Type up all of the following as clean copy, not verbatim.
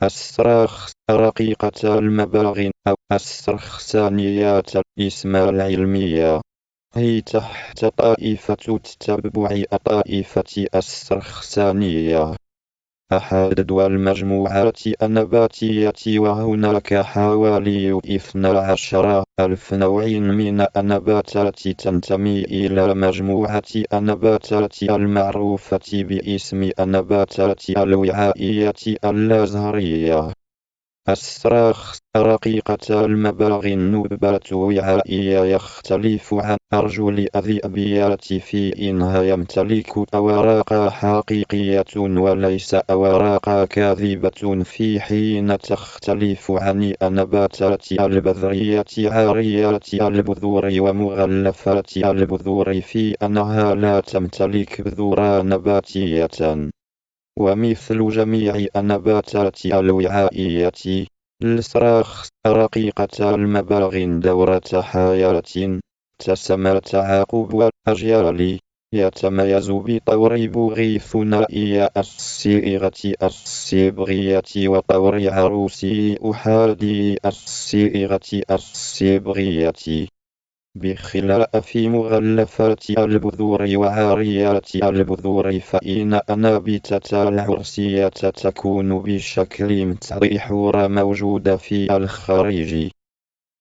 الصراخ رقيقة المبالغ أو السرخسانيات. الاسم العلمية هي تحت طائفة تتبع طائفة السرخسانية. أحد المجموعات النباتية، وهناك حوالي 12,000 نوع من النباتات تنتمي إلى مجموعة النباتات المعروفة باسم النباتات الوعائية اللازهرية. الصراخ رقيقة المبالغ النبات وعائية يختلف عن أرجل الذئبيات في إنها يمتلك أوراق حقيقية وليس أوراق كاذبة، في حين تختلف عن النباتات البذرية عاريات البذور ومغلفات البذور في أنها لا تمتلك بذور نباتية. ومثل جميع النباتات الوعائية، الصراخ رقيقة المبالغ دورة حياة تسمى تعاقب الأجيال. يتميز بطور بوغي ثنائي الصيغة الصبغية وطور عروسي أحادي الصيغة الصبغية، بخلاف مغلفات البذور وعاريات البذور، فإن النبتة العرسية تكون بشكل متضحور موجود في الخارج.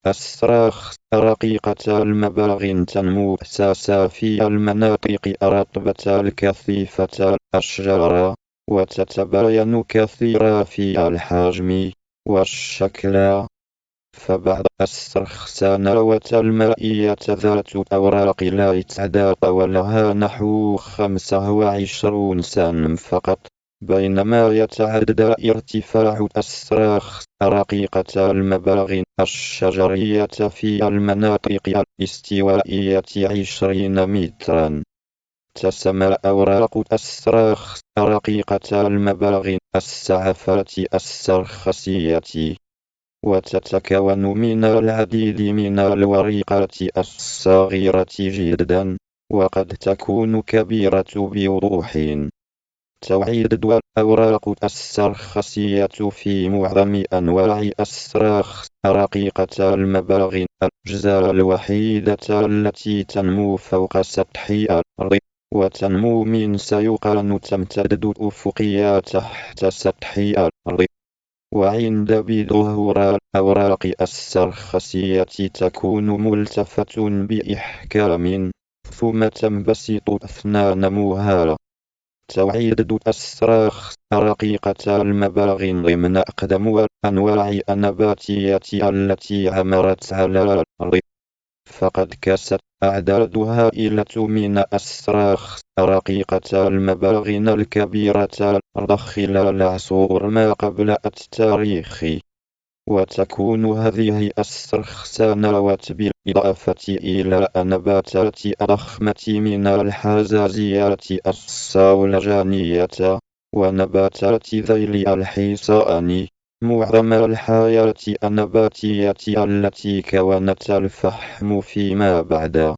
الصراخ رقيقة المبالغ تنمو أساسا في المناطق الرطبة الكثيفة الأشجار، وتتباين كثيرا في الحجم والشكل. فبعض السرخسانات المائية ذات أوراق لا تعدى طولها نحو 25 سم فقط، بينما يتعدى ارتفاع الصراخ رقيقة المبالغ الشجرية في المناطق الاستوائية 20 مترا. تسمى أوراق الصراخ رقيقة المبالغ السعفات السرخسية، وتتكون من العديد من الوريقات الصغيرة جدا، وقد تكون كبيرة بوضوح. توعيد الأوراق السرخسية في معظم أنواع الصراخ رقيقة المبالغ الأجزاء الوحيدة التي تنمو فوق سطح الأرض، وتنمو من سيقان تمتد أفقيا تحت سطح الأرض. وعند بظهور الأوراق السرخسية تكون ملتفة بإحكام، ثم تنبسط أثناء نموها. توعيد الصراخ رقيقة المبالغ ضمن أقدم الأنواع النباتية التي عمرت على الأرض، فقد كست أعداد هائلة من الصراخ رقيقة المبالغ الكبيرة الأرض خلال عصور ما قبل التاريخ. وتكون هذه السرخسانات بالإضافة إلى النباتات الضخمة من الحزازيات الصولجانية ونباتات ذيل الحصان معظم الحياة النباتية التي كونت الفحم فيما بعد.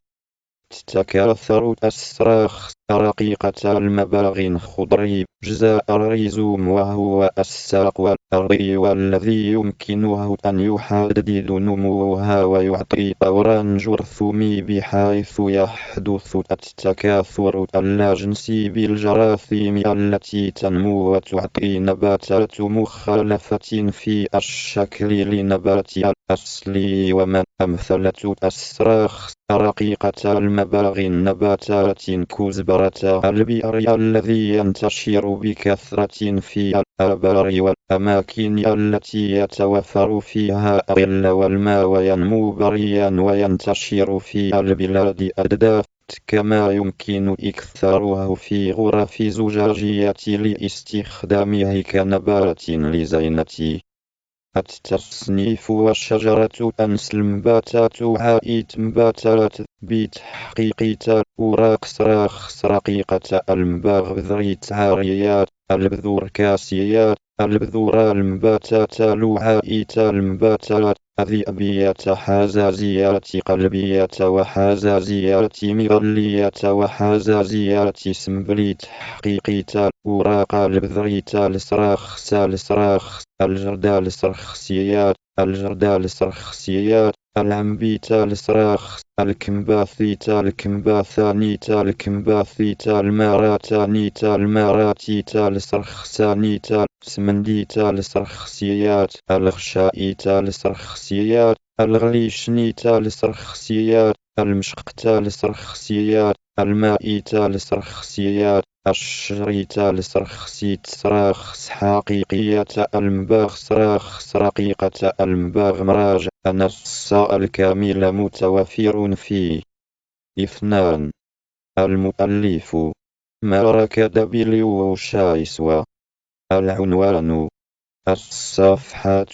تتكاثر الصراخ رقيقة المبالغ خضري أجزاء الريزوم، وهو الساق الأرضي والذي يمكنه أن يحدد نموها ويعطي طورا جرثومي، بحيث يحدث التكاثر اللاجنسي بالجراثيم التي تنمو وتعطي نباتات مخلفة في الشكل لنبات الأصلي. ومن أمثلة الصراخ رقيقة المبالغ النباتات كزبرة البئر الذي ينتشر بكثرة في الآبار والأماكن التي يتوفر فيها الظل والماء، وينمو بريا وينتشر في البلاد الدافئة، كما يمكن إكثاره في غرف زجاجية لاستخدامه كنبات لزينة. التصنيف والشجرة أنسل نباتات عائد نباتات بتحقيق أوراق صراخ رقيقة المبالغ بذرية عاريات البذور كاسيات البذور المباتات الوعائية المباتات أذيبية حازازية قلبية وحازازية مغلية وحازازية سنبلي تحقيقية وراق البذرية صراخ صراخ الجردال صرخسيات الجردال صرخسيات العنبية صراخ الكمباثية الكمباثانية الكمباثية الماراتانية الماراتية صرخسانية سمنديتا لسرخسيات الغشائيتا لسرخسيات الغليشنيتا لسرخسيات المشقتا لسرخسيات المائيتا لسرخسيات الشريتا لسرخسيت صراخ حقيقية المباغ صراخ رقيقة المباغ مراج النص الكامل متوفر فيه. 2. المؤلف مارك دبليو شايسوا. العنوان الصفحة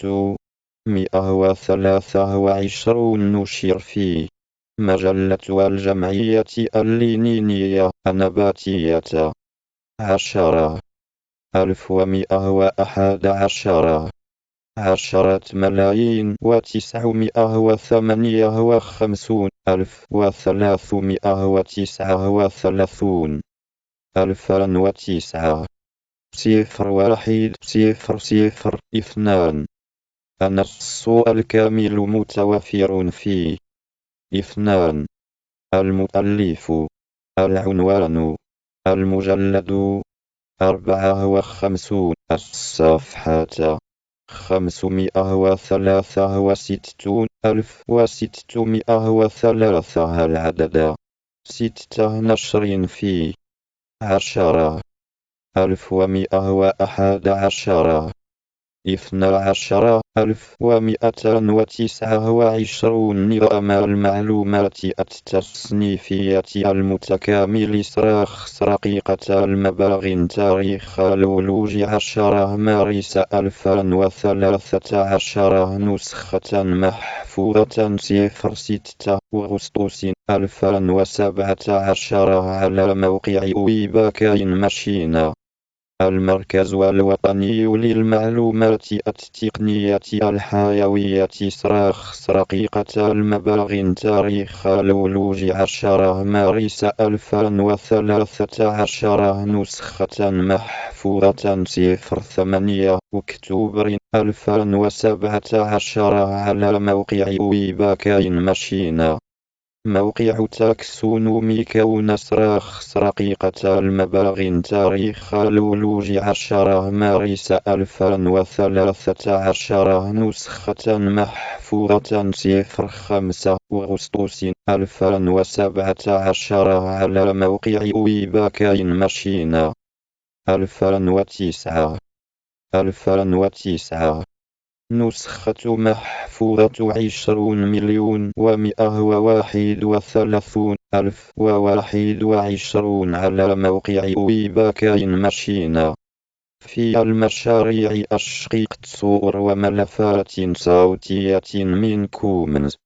123 نشر في مجلة الجمعية اللينينية النباتية 10,111 10,958,339 2009 01,002. النص الكامل متوفر فيه. 2. المؤلف العنوان المجلد 54 الصفحة 563,603 العدد 6 نشر في 10,111 12,229 نظام المعلومات التصنيفية المتكامل صراخ رقيقة المبالغ تاريخ الولوج 10 مارس 2013 نسخة محفوظة 06 أغسطس 2017 على موقع ويباكاين ماشين. المركز الوطني للمعلومات التقنية الحيوية صراخ رقيقة المبالغ تاريخ الولوج 10 مارس 2013 نسخة محفوظة 08 أكتوبر 2017 على موقع ويباكاين ماشين. موقع تاكسونومي كون صراخ رقيقة المبالغ تاريخ الولوج 10 مارس 2013 نسخة محفوظة 05 أغسطس 2017 على موقع ويباكاين ماشين. 2009 نسخة محفوظة 20,131,021 على موقع ويباكاين ماشين. في المشاريع أشقيق صور وملفات صوتية من كومنز.